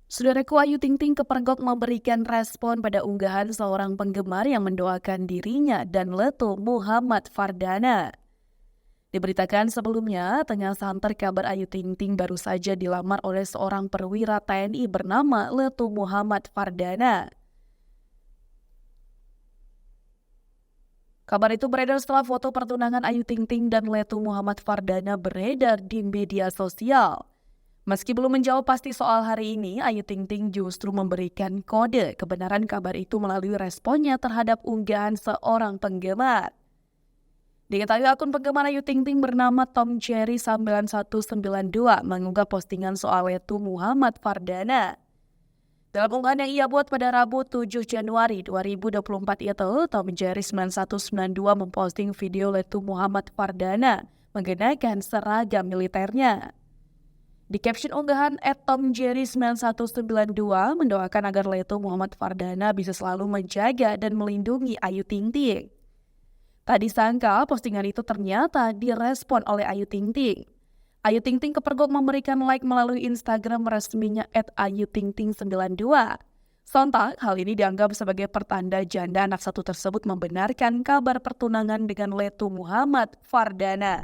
Saudaraku Ayu Ting Ting kepergok memberikan respon pada unggahan seorang penggemar yang mendoakan dirinya dan Leto Muhammad Fardana. Diberitakan sebelumnya, tengah santer kabar Ayu Ting Ting baru saja dilamar oleh seorang perwira TNI bernama Leto Muhammad Fardana. Kabar itu beredar setelah foto pertunangan Ayu Ting Ting dan Leto Muhammad Fardana beredar di media sosial. Meski belum menjawab pasti soal hari ini, Ayu Ting Ting justru memberikan kode kebenaran kabar itu melalui responnya terhadap unggahan seorang penggemar. Diketahui akun penggemar Ayu Ting Ting bernama Tom Jerry 9192 mengunggah postingan soal Leto Muhammad Fardana. Dalam unggahan yang ia buat pada Rabu 7 Januari 2024 itu, Tom Jerry 9192 memposting video Leto Muhammad Fardana mengenakan seragam militernya. Di caption unggahan @tomjerry9192 mendoakan agar Leto Muhammad Fardana bisa selalu menjaga dan melindungi Ayu Ting Ting. Tak disangka postingan itu ternyata direspon oleh Ayu Ting Ting. Ayu Ting Ting kepergok memberikan like melalui Instagram resminya @ayutingting92. Sontak, hal ini dianggap sebagai pertanda janda anak satu tersebut membenarkan kabar pertunangan dengan Leto Muhammad Fardana.